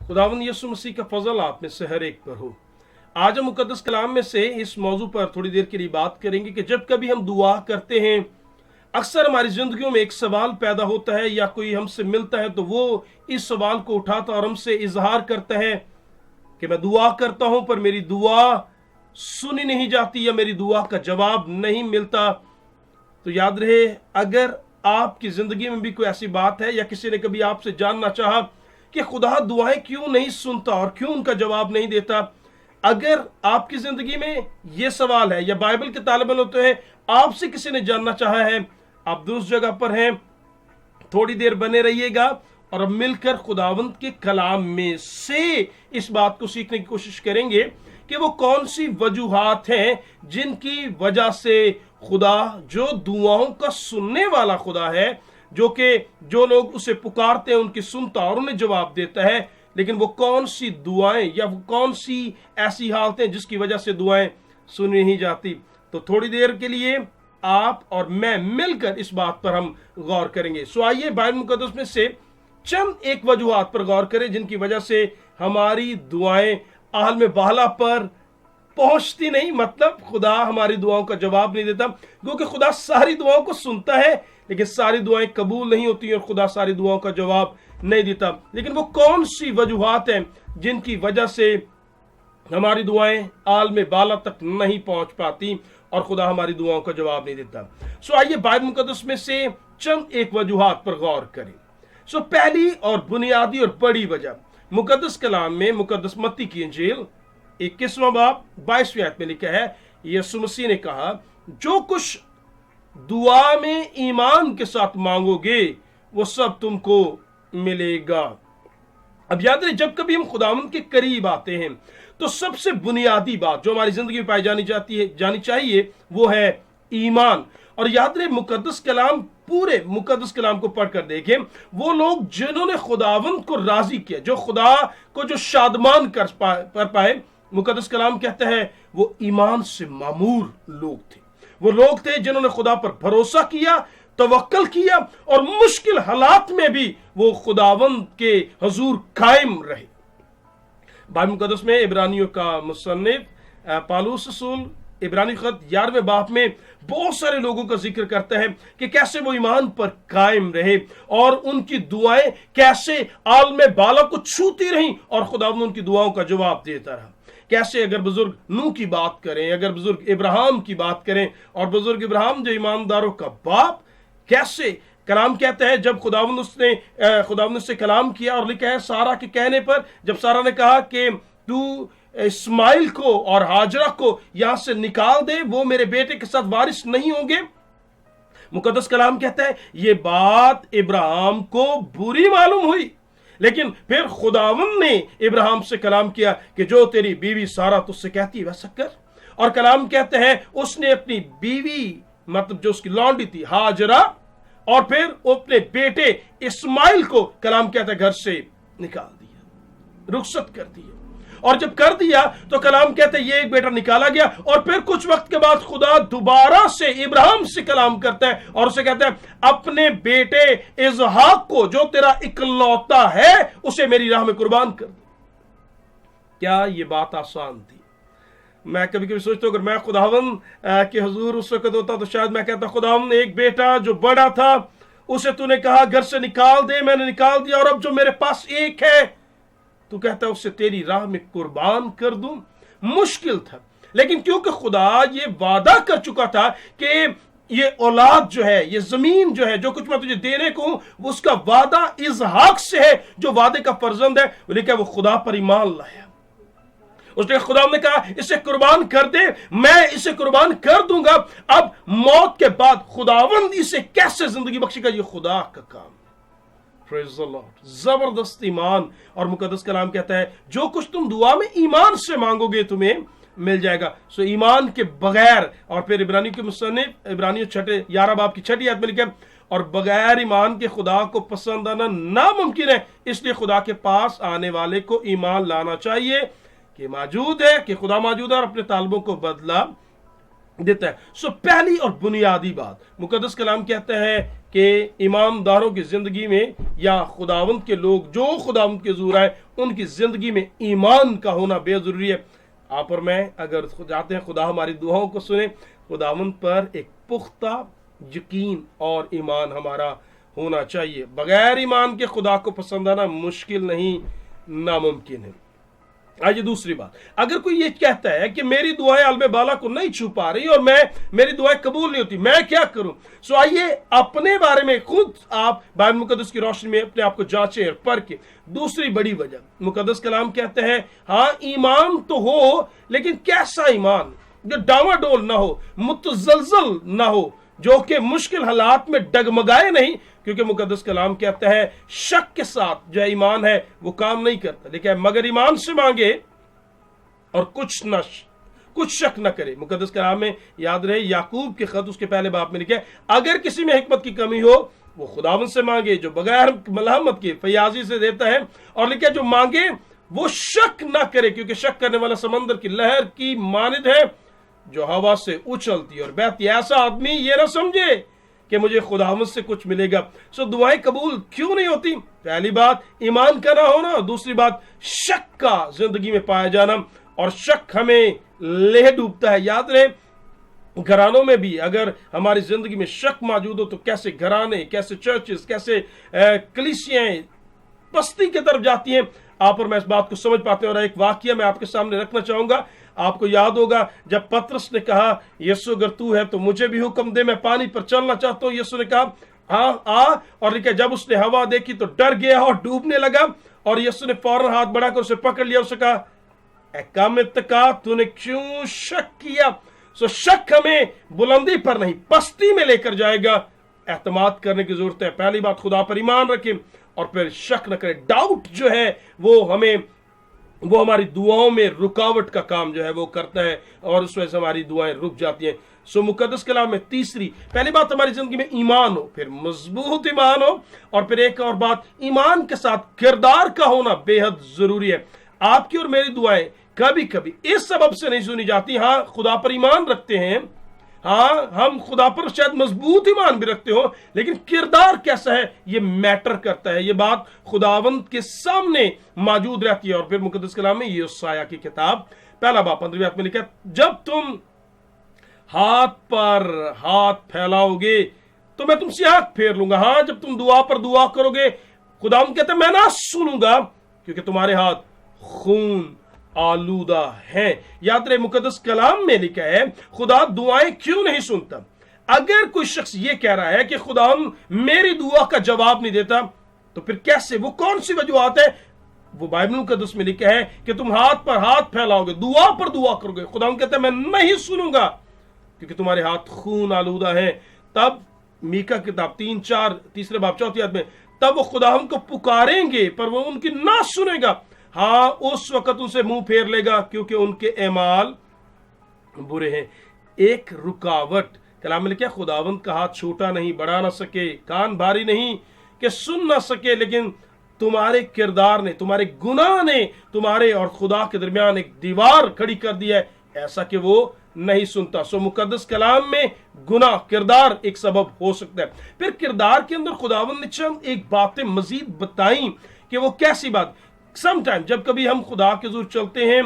खुदावंद यीशु मसीह का फजल आप में से हर एक पर हो। आज हम मुकद्दस कलाम में से इस मौजू पर थोड़ी देर के लिए बात करेंगे कि जब कभी हम दुआ करते हैं, अक्सर हमारी जिंदगियों में एक सवाल पैदा होता है या कोई हमसे मिलता है तो वो इस सवाल को उठाता और हमसे इजहार करता है कि मैं दुआ करता हूं पर मेरी दुआ सुनी नहीं जाती या मेरी दुआ का जवाब नहीं मिलता। तो याद रहे, अगर आपकी जिंदगी में भी कोई ऐसी बात है या किसी ने कभी आपसे जानना चाहा कि खुदा दुआएं क्यों नहीं सुनता और क्यों उनका जवाब नहीं देता, अगर आपकी जिंदगी में यह सवाल है या बाइबल के तालिब इल्म होते हैं, आपसे किसी ने जानना चाहा है, आप दुरुस्त जगह पर हैं, थोड़ी देर बने रहिएगा और अब मिलकर खुदावंद के कलाम में से इस बात को सीखने की कोशिश करेंगे कि वो कौन सी वजूहात हैं जिनकी वजह से खुदा जो दुआओं का सुनने वाला खुदा है, जो लोग उसे पुकारते हैं उनकी सुनता और उन्हें जवाब देता है, लेकिन वो कौन सी दुआएं या वो कौन सी ऐसी हालतें जिसकी वजह से दुआएं सुनी नहीं जाती। तो थोड़ी देर के लिए आप और मैं मिलकर इस बात पर हम गौर करेंगे। सो आइए बाइबल मुकद्दस में से चंद एक वजूहात पर गौर करें जिनकी वजह से हमारी दुआएं आलम बाला पर पहुंचती नहीं, मतलब खुदा हमारी दुआओं का जवाब नहीं देता, क्योंकि खुदा सारी दुआओं को सुनता है लेकिन सारी दुआएं कबूल नहीं होती और खुदा सारी दुआओं का जवाब नहीं देता। लेकिन वो कौन सी वजूहात हैं जिनकी वजह से हमारी दुआएं आलम बाला तक नहीं पहुंच पाती और खुदा हमारी दुआओं का जवाब नहीं देता। सो आइए बाइबल मुकद्दस में से चंद एक वजूहात पर गौर करें। सो पहली और बुनियादी और बड़ी वजह मुकद्दस कलाम में मुकद्दस मत्ती की इंजील 21वां बाब 22वीं आयत में लिखा है, यीशु मसीह ने कहा, जो कुछ दुआ में ईमान के साथ मांगोगे वो सब तुमको मिलेगा। अब याद रहे, जब कभी हम खुदावंद के करीब आते हैं तो सबसे बुनियादी बात जो हमारी जिंदगी में पाई जानी चाहिए वो है ईमान। और याद रहे, मुकद्दस कलाम, पूरे मुकद्दस कलाम को पढ़कर देखें, वो लोग जिन्होंने खुदावंद को राजी किया, जो खुदा को जो शादमान कर पाए, मुकद्दस कलाम कहता है वो ईमान से मामूर लोग थे। वो लोग थे जिन्होंने खुदा पर भरोसा किया, तवक्कल किया और मुश्किल हालात में भी वो खुदावंद के हुजूर कायम रहे। बाइबल मुकद्दस में इब्रानियों का मुसन्निफ पौलुस रसूल इब्रानी खत 11वें बाब में बहुत सारे लोगों का जिक्र करता है कि कैसे वो ईमान पर कायम रहे और उनकी दुआएं कैसे आलम बाला को छूती रहीं और खुदावंद उनकी दुआओं का जवाब देता रहा। कैसे, अगर बुजुर्ग नूह की बात करें, अगर बुजुर्ग इब्राहिम की बात करें, और बुजुर्ग इब्राहिम जो ईमानदारों का बाप, कैसे कलाम कहता है जब खुदावंद ने कलाम किया और लिखा है सारा के कहने पर, जब सारा ने कहा कि तू इस्माइल को और हाजरा को यहां से निकाल दे, वो मेरे बेटे के साथ वारिस नहीं होंगे। मुकद्दस कलाम कहता है ये बात इब्राहिम को बुरी मालूम हुई, लेकिन फिर खुदावंद ने इब्राहिम से कलाम किया कि जो तेरी बीवी सारा तुझसे कहती है वैसा कर। और कलाम कहते हैं उसने अपनी बीवी, मतलब जो उसकी लौंडी थी हाजरा, और फिर अपने बेटे इस्माइल को कलाम कहता है घर से निकाल दिया, रुखसत कर दिया। और जब कर दिया तो कलाम कहते हैं ये एक बेटा निकाला गया। और फिर कुछ वक्त के बाद खुदा दोबारा से इब्राहिम से कलाम करता है और उसे कहता है अपने बेटे इसहाक को जो तेरा इकलौता है उसे मेरी राह में कुर्बान कर दे। क्या ये बात आसान थी? मैं कभी कभी सोचता हूं अगर मैं खुदावंद के हुजूर उस वक्त होता तो शायद मैं कहता, खुदावंद एक बेटा जो बड़ा था उसे तूने कहा घर से निकाल दे, मैंने निकाल दिया, और अब जो मेरे पास एक है तू कहता है उससे तेरी राह में कुर्बान कर दूं। मुश्किल था, लेकिन क्योंकि खुदा ये वादा कर चुका था कि ये औलाद जो है, ये जमीन जो है, जो कुछ मैं तुझे देने को हूं, उसका वादा इसहाक से है जो वादे का फर्जंद है। लेकिन वो खुदा पर ईमान लाया, उसने खुदा ने कहा इसे कुर्बान कर दे, मैं इसे कुर्बान कर दूंगा। अब मौत के बाद खुदावंद इसे कैसे जिंदगी बख्शेगा, ये खुदा का काम। प्रेज़ द लॉर्ड, जबरदस्त ईमान। और मुकद्दस कलाम कहता है जो कुछ तुम दुआ में ईमान से मांगोगे तुम्हें मिल जाएगा। सो ईमान के बगैर, और फिर इब्रानी के मुसन्निफ इब्रानी 11 बाब की 6ठी आयत में लिखा, और बगैर ईमान के खुदा को पसंद आना नामुमकिन है, इसलिए खुदा के पास आने वाले को ईमान लाना चाहिए कि मौजूद है, कि खुदा मौजूद है और अपने तालिबों को बदला देता है। सो पहली और बुनियादी बात मुकद्दस कलाम कहता है कि ईमानदारों की जिंदगी में या खुदावंद के लोग जो खुदावंद के हुजूर आए उनकी जिंदगी में ईमान का होना बेहद जरूरी है। आप और मैं अगर चाहते हैं खुदा हमारी दुआओं को सुने, खुदावंद पर एक पुख्ता यकीन और ईमान हमारा होना चाहिए। बगैर ईमान के खुदा को पसंद आना मुश्किल नहीं, नामुमकिन है। आइए दूसरी बात, अगर कोई ये कहता है कि मेरी दुआएं आलम बाला को नहीं छू पा रही और मेरी दुआएं कबूल नहीं होती, मैं क्या करूं? सो आइए अपने बारे में खुद आप बाइबल मुकद्दस की रोशनी में अपने आप को जांचें और परखें। दूसरी बड़ी वजह मुकद्दस कलाम कहते हैं, हाँ ईमान तो हो, लेकिन कैसा ईमान जो डावाडोल ना हो, मुतजलजल ना हो, जो कि मुश्किल हालात में डगमगाए नहीं, क्योंकि मुकद्दस कलाम कहता है शक के साथ जो ईमान है वो काम नहीं करता। लेकिन मगर ईमान से मांगे और कुछ शक न करे। मुकद्दस कलाम में याद रहे याकूब के खत उसके पहले बाब में लिखे, अगर किसी में हिकमत की कमी हो वो खुदावंद से मांगे जो बगैर मलहमत के फयाजी से देता है, और लिखे जो मांगे वो शक न करे, क्योंकि शक करने वाला समंदर की लहर की मानिद है जो हवा से उछलती और बहती। ऐसा आदमी ये ना समझे कि मुझे खुदावंद से कुछ मिलेगा। सो दुआएं कबूल क्यों नहीं होती? पहली बात ईमान का ना होना, दूसरी बात शक का जिंदगी में पाया जाना, और शक हमें ले डूबता है। याद रहे घरानों में भी अगर हमारी जिंदगी में शक मौजूद हो तो कैसे घराने, कैसे चर्चेस, कैसे कलीसियाएं पस्ती की तरफ जाती हैं। आप और मैं इस बात को समझ पाते हैं। और एक वाकया मैं आपके सामने रखना चाहूंगा। आपको याद होगा जब पतरस ने कहा यीशु अगर तू है तो मुझे भी हुक्म दे, मैं पानी पर चलना चाहता हूं। यीशु ने कहा हाँ आ, और लिखा जब उसने हवा देखी तो डर गया और डूबने लगा, और यीशु ने फौरन हाथ बढ़ाकर उसे पकड़ लिया। उसे कहा ए कम इत्तका, तूने क्यों शक किया? सो शक हमें बुलंदी पर नहीं पस्ती में लेकर जाएगा। एतमाद करने की जरूरत है। पहली बात खुदा पर ईमान रखें और फिर शक न करें। डाउट जो है वो हमारी दुआओं में रुकावट का काम जो है वो करता है, और उस वजह से हमारी दुआएं रुक जाती हैं। सो मुकद्दस कलाम में तीसरी पहली बात हमारी जिंदगी में ईमान हो, फिर मजबूत ईमान हो, और फिर एक और बात ईमान के साथ किरदार का होना बेहद जरूरी है। आपकी और मेरी दुआएं कभी कभी इस सबब से नहीं सुनी जाती। हाँ खुदा पर ईमान रखते हैं, हाँ हम खुदा पर शायद मजबूत ईमान भी रखते हो, लेकिन किरदार कैसा है ये मैटर करता है। ये बात खुदावंद के सामने मौजूद रहती है। और फिर मुकद्दस कलाम में यशायाह की किताब पहला बाब 15वीं आयत में लिखा है, जब तुम हाथ पर हाथ फैलाओगे तो मैं तुमसे आंख फेर लूंगा। हाँ जब तुम दुआ पर दुआ करोगे खुदावंद कहते मैं ना सुनूंगा, क्योंकि तुम्हारे हाथ खून आलूदा है। याद रहे मुकद्दस कलाम में लिखा है खुदा दुआएं क्यों नहीं सुनता। अगर कोई शख्स ये कह रहा है कि खुदा मेरी दुआ का जवाब नहीं देता, तो फिर कैसे, वो कौन सी वजूहत है? वो बाइबल मुकद्दस में लिखा है कि तुम हाथ पर हाथ फैलाओगे, दुआ पर दुआ करोगे, खुदा कहता है मैं नहीं सुनूंगा क्योंकि तुम्हारे हाथ खून आलूदा है। तब मीका किताब 3-4 तीसरे बाब 4 आयत में, तब वो खुदा को पुकारेंगे पर वो उनकी ना सुनेगा। हाँ उस वक्त उनसे मुंह फेर लेगा क्योंकि उनके एमाल बुरे हैं। एक रुकावट कलाम में लिखा, खुदावंद का हाथ छोटा नहीं, बढ़ा ना सके, कान भारी नहीं कि सुन ना सके, लेकिन तुम्हारे किरदार ने, तुम्हारे गुनाह ने तुम्हारे और खुदा के दरमियान एक दीवार खड़ी कर दी है, ऐसा कि वो नहीं सुनता। सो मुकद्दस कलाम में गुनाह किरदार एक सबब हो सकता है। फिर किरदार के अंदर खुदावंद ने चंद एक बातें मजीद बताई कि वो कैसी बात। समटाइम जब कभी हम खुदा के हुजूर चलते हैं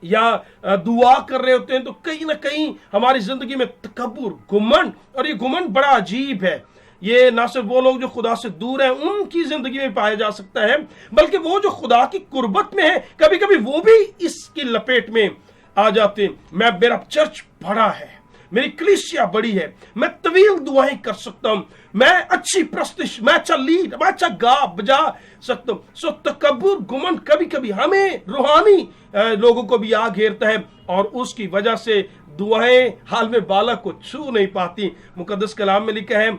या दुआ कर रहे होते हैं तो कहीं ना कहीं हमारी जिंदगी में तकब्बुर, घुमंड, और ये घुमंड बड़ा अजीब है। ये ना सिर्फ वो लोग जो खुदा से दूर हैं उनकी जिंदगी में पाया जा सकता है, बल्कि वो जो खुदा की कुर्बत में है कभी कभी वो भी इसकी लपेट में आ जाते हैं। मेरा चर्च बड़ा है, मेरी कलीसिया बड़ी है, मैं तवील दुआएं कर सकता हूं, मैं अच्छी प्रस्तिश, मैं अच्छा लीड, मैं अच्छा गा बजा सकता हूं। सो तकब्बुर, घुमंड कभी कभी हमें रूहानी लोगों को भी आ घेरता है और उसकी वजह से दुआएं हाल में बाला को छू नहीं पाती। मुकद्दस कलाम में लिखा है,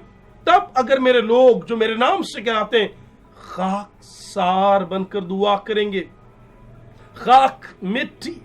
तब अगर मेरे लोग जो मेरे नाम से कहते हैं खाकसार बनकर दुआ करेंगे, खाक मिट्टी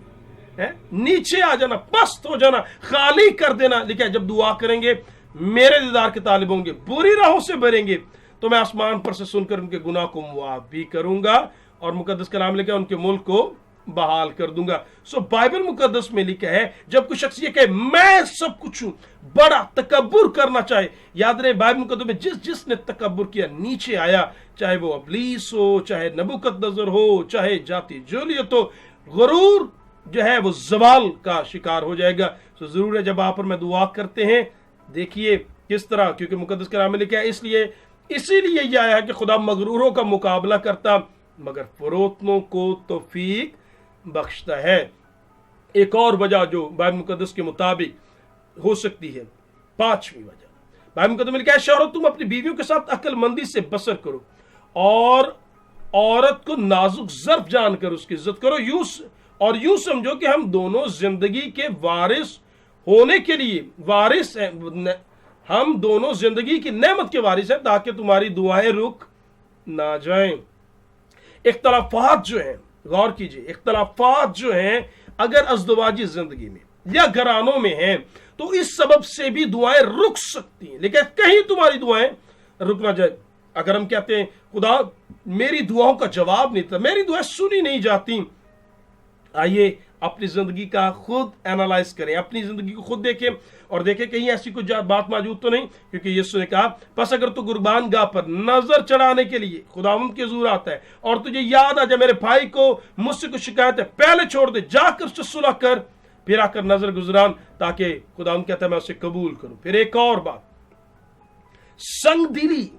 है, नीचे आ जाना, पस्त हो जाना, खाली कर देना, लिखा है जब दुआ करेंगे मेरे दीदार के तालिब होंगे, बुरी राहों से भरेंगे, तो मैं आसमान पर से सुनकर उनके गुनाह को मुआफ भी करूंगा और मुकद्दस कलाम लिखा उनके मुल्क को बहाल कर दूंगा। सो बाइबल मुकद्दस में लिखा है, जब कोई शख्स ये कहे मैं सब कुछ हूं, बड़ा तकब्बुर करना चाहे, याद रहे बाइबल मुकद्दस में जिसने तकब्बुर किया नीचे आया, चाहे वो अबलीस हो, चाहे नबूकदनजर हो, चाहे जाति जोलियत हो, गरूर जो है वो जवाल का शिकार हो जाएगा। सो जरूर है जब आप और मैं दुआ करते हैं, देखिए किस तरह, क्योंकि मुकद्दस कलाम में लिखा है, इसीलिए यह आया है कि खुदा मगरूरों का मुकाबला करता मगर फरोतनों को तौफीक बख्शता है। एक और वजह जो बाइबल मुकद्दस के मुताबिक हो सकती है, पांचवी वजह, बाइबल मुकद्दस में लिखा है, शौहरों तुम अपनी बीवियों के साथ अक्लमंदी से बसर करो और औरत को नाजुक ज़र्फ जानकर उसकी इज्जत करो, यूं समझो कि हम दोनों जिंदगी के वारिस होने के लिए वारिस हैं, हम दोनों जिंदगी की नेमत के वारिस हैं, ताकि तुम्हारी दुआएं रुक ना जाएं। इख्तलाफात जो हैं, गौर कीजिए, इख्तलाफात जो हैं अगर अज़दवाजी जिंदगी में या घरानों में हैं तो इस सबब से भी दुआएं रुक सकती हैं, लेकिन कहीं तुम्हारी दुआएं रुक ना जाए। अगर हम कहते हैं खुदा मेरी दुआओं का जवाब नहीं था, मेरी दुआएं सुनी नहीं जाती, आइए अपनी जिंदगी का खुद एनालाइज करें, अपनी जिंदगी को खुद देखें और देखें कहीं ऐसी कुछ बात मौजूद तो नहीं, क्योंकि यीशु ने कहा, बस अगर तू कुर्बान गाह पर नजर चढ़ाने के लिए खुदावंद के हुजूर आता है और तुझे याद आ जाए मेरे भाई को मुझसे कुछ शिकायत है, पहले छोड़ दे, जाकर उससे सुलह कर, फिर आकर नजर गुजरान, ताकि खुदावंद कहता है मैं उसे कबूल करूं। फिर एक और बात, संग दिली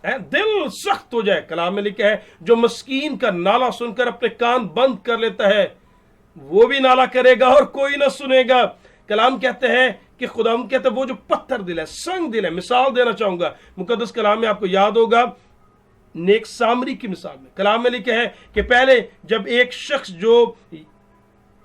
है, दिल सख्त हो जाए। कलाम में लिखा है, जो मस्कीन का नाला सुनकर अपने कान बंद कर लेता है वो भी नाला करेगा और कोई ना सुनेगा। कलाम कहते हैं कि खुदावंद कहते हैं वो जो पत्थर दिल है, संग दिल है। मिसाल देना चाहूंगा, मुकद्दस कलाम में आपको याद होगा नेक सामरी की मिसाल में कलाम में लिखा है कि पहले जब एक शख्स जो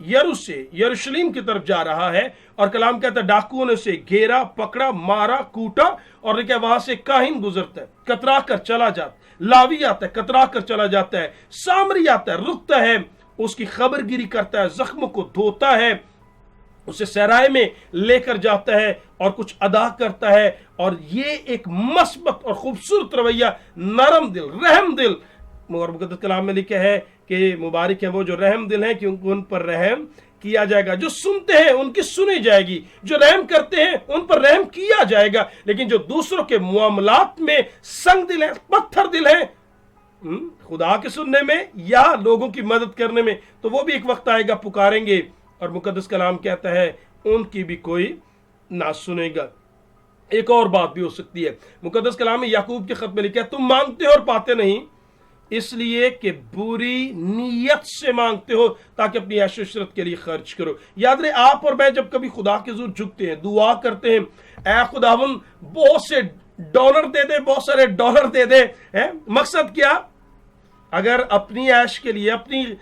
यरूशलेम की तरफ जा रहा है और कलाम कहता है डाकुओं ने उसे घेरा, पकड़ा, मारा, कूटा और लिखा वहां से काहिन गुजरता है, कतरा कर चला जाता है, लावी आता है, कतरा कर चला जाता है, सामरी आता है, रुकता है, उसकी खबरगिरी करता है, जख्मों को धोता है, उसे सहराए में लेकर जाता है और कुछ अदा करता है। और ये एक मस्बत और खूबसूरत रवैया, नरम दिल, रहम दिल, मगर मुकद्दस कलाम में लिखा है कि मुबारक है वो जो रहम दिल है, क्योंकि उन पर रहम किया जाएगा। जो सुनते हैं उनकी सुनी जाएगी, जो रहम करते हैं उन पर रहम किया जाएगा। लेकिन जो दूसरों के मुआमलात में संग दिल है, पत्थर दिल है, खुदा के सुनने में या लोगों की मदद करने में, तो वो भी एक वक्त आएगा पुकारेंगे और मुकद्दस कलाम कहता है उनकी भी कोई ना सुनेगा। एक और बात भी हो सकती है, मुकद्दस कलाम में याकूब के खत में लिखा है, तुम मांगते हो और पाते नहीं, इसलिए कि बुरी नीयत से मांगते हो ताकि अपनी ऐश इशरत के लिए खर्च करो। याद रहे, आप और मैं जब कभी खुदा के हुजूर झुकते हैं, दुआ करते हैं, ऐ खुदावन बहुत से डॉलर दे दे, बहुत सारे डॉलर दे दे, है मकसद क्या? अगर अपनी ऐश के लिए, अपनी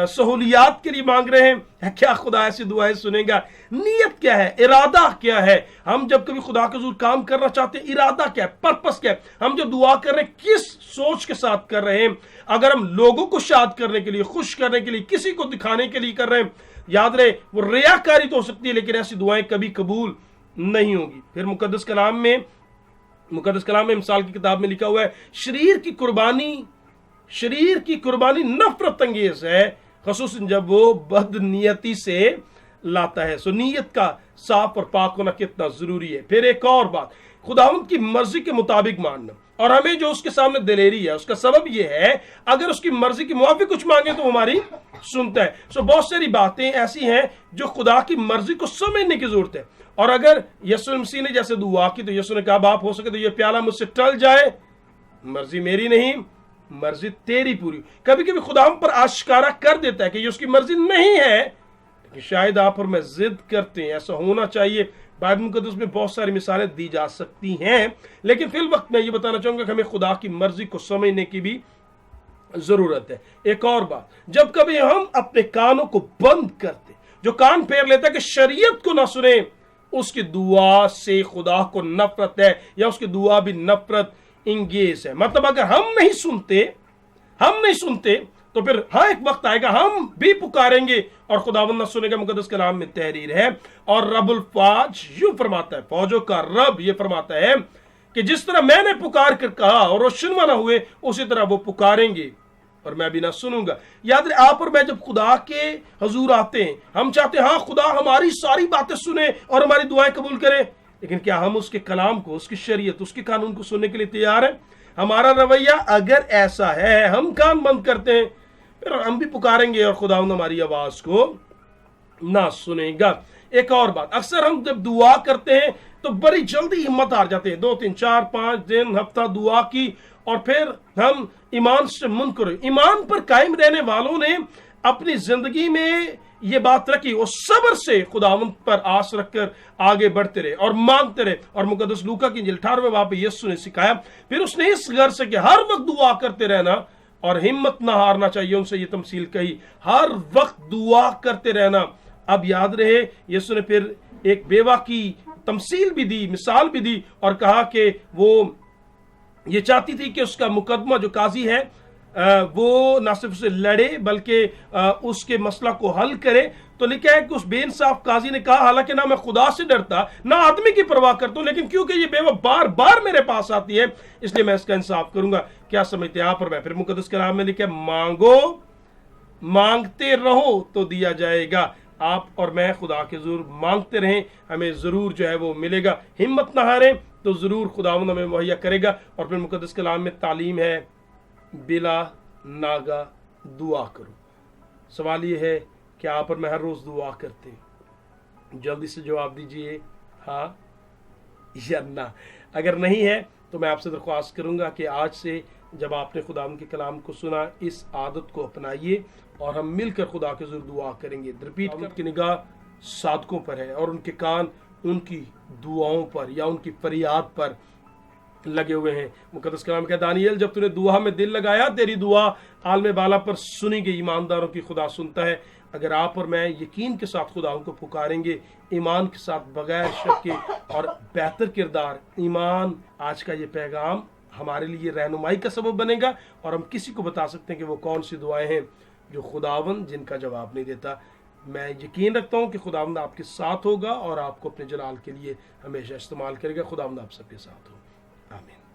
सहूलियात के लिए मांग रहे हैं, क्या खुदा ऐसी दुआएं सुनेगा? नीयत क्या है, इरादा क्या है? हम जब कभी खुदा के हुजूर काम करना चाहते हैं, इरादा क्या है, पर्पस क्या है? हम जो दुआ कर रहे हैं किस सोच के साथ कर रहे हैं? अगर हम लोगों को शाद करने के लिए, खुश करने के लिए, किसी को दिखाने के लिए कर रहे हैं, याद रहे वो रियाकारी तो हो सकती है, लेकिन ऐसी दुआएं कभी कबूल नहीं होगी। फिर मुकद्दस कलाम में मिसाल की किताब में लिखा हुआ है, शरीर की कुर्बानी नफरत अंगेज है, खसूसन जब वो बदनीयती से लाता है। सो नीयत का साफ और पाक होना कितना जरूरी है। फिर एक और बात, खुदावंद की मर्जी के मुताबिक मानना, और हमें जो उसके सामने दिलेरी है उसका सबब यह है अगर उसकी मर्जी के मुताबिक कुछ मांगे तो हमारी सुनता है। सो बहुत सारी बातें ऐसी हैं जो खुदा की मर्जी को समझने की जरूरत है। और अगर यीशु मसीह ने जैसे दुआ की तो यीशु ने कहा, बाप हो सके तो ये प्याला मुझसे टल जाए, मर्जी मेरी नहीं मर्जी तेरी पूरी। कभी कभी खुदा हम पर आश्कारा कर देता है कि ये उसकी मर्जी नहीं है, लेकिन शायद आप और मैं जिद करते हैं ऐसा होना चाहिए। बाइबल मुकद्दस में बहुत सारी मिसालें दी जा सकती हैं, लेकिन फिल वक्त मैं ये बताना चाहूंगा कि हमें खुदा की मर्जी को समझने की भी जरूरत है। एक और बात, जब कभी हम अपने कानों को बंद करते, जो कान फेर लेता है कि शरीयत को ना सुने, उसकी दुआ से खुदा को नफरत है या उसकी दुआ भी नफरत इंगेज है। मतलब अगर हम नहीं सुनते तो फिर हाँ एक वक्त आएगा हम भी पुकारेंगे और खुदावंद न सुनेगा। मुकद्दस कलाम में तहरीर है, और रब्बुल फाज यूं फरमाता है, फौजों का रब ये फरमाता है कि जिस तरह मैंने पुकार कर कहा और वो सुनवा ना हुए, उसी तरह वो पुकारेंगे और मैं भी ना सुनूंगा। याद रहे, आप और मैं जब खुदा के हजूर आते हैं, हम चाहते हैं हाँ खुदा हमारी सारी बातें सुने और हमारी दुआएं कबूल करे, लेकिन क्या हम उसके कलाम को, उसकी शरीयत, उसके कानून को सुनने के लिए तैयार हैं? हमारा रवैया अगर ऐसा है, हम कान बंद करते हैं, फिर हम भी पुकारेंगे और खुदा हमारी आवाज को ना सुनेगा। एक और बात, अक्सर हम जब दुआ करते हैं तो बड़ी जल्दी हिम्मत हार जाते हैं। 2 3 4 5 दिन, हफ्ता दुआ की और फिर हम ईमान से मुनकर। ईमान पर कायम रहने वालों ने अपनी जिंदगी में ये बात रखी, वो सब्र से खुदावंद पर आस रखकर आगे बढ़ते रहे और मांगते रहे। और मुकद्दस लूका की 18वें बाब में यीशु ने सिखाया, फिर उसने इस घर से कि हर वक्त दुआ करते रहना और हिम्मत ना हारना चाहिए। उनसे ये तमसील कही, हर वक्त दुआ करते रहना। अब याद रहे, यीशु ने फिर एक बेवा की तमसील भी दी, मिसाल भी दी और कहा कि वो ये चाहती थी कि उसका मुकदमा जो काजी है वो ना सिर्फ उसे लड़े बल्कि उसके मसला को हल करे। तो लिखा है कि उस बेइंसाफ काजी ने कहा, हालांकि ना मैं खुदा से डरता ना आदमी की परवाह करता हूं, लेकिन क्योंकि ये बेवा बार बार मेरे पास आती है इसलिए मैं इसका इंसाफ करूंगा। क्या समझते हैं आप और मैं? फिर मुकद्दस कलाम में लिखा है, मांगो, मांगते रहो तो दिया जाएगा। आप और मैं खुदा के जरूर मांगते रहें, हमें जरूर जो है वो मिलेगा। हिम्मत ना हारें तो जरूर खुदावंद हमें मुहैया करेगा। और फिर मुकद्दस कलाम में तालीम है, बिला नागा दुआ करो। सवाल ये है कि आप और मैं हर रोज दुआ करते हैं? जल्दी से जवाब दीजिए हाँ या ना। अगर नहीं है तो मैं आपसे दरख्वास्त करूंगा कि आज से जब आपने खुदावंद के कलाम को सुना, इस आदत को अपनाइए और हम मिलकर खुदा के जरूर दुआ करेंगे। रिपीट कर की निगाह सादकों पर है और उनके कान उनकी दुआओं पर या उनकी फरियाद पर लगे हुए हैं। मुकद्दस कलाम कहता है, दानियल जब तूने दुआ में दिल लगाया, तेरी दुआ आलम बाला पर सुनी गई। ईमानदारों की खुदा सुनता है। अगर आप और मैं यकीन के साथ खुदा को पुकारेंगे, ईमान के साथ, बगैर शक के और बेहतर किरदार, ईमान, आज का ये पैगाम हमारे लिए रहनुमाई का सबब बनेगा और हम किसी को बता सकते हैं कि वो कौन सी दुआएं हैं जो खुदावंद जिनका जवाब नहीं देता। मैं यकीन रखता हूं कि खुदावंद आपके साथ होगा और आपको अपने जलाल के लिए हमेशा इस्तेमाल करेगा। खुदावंद आप सबके साथ हो। आमीन।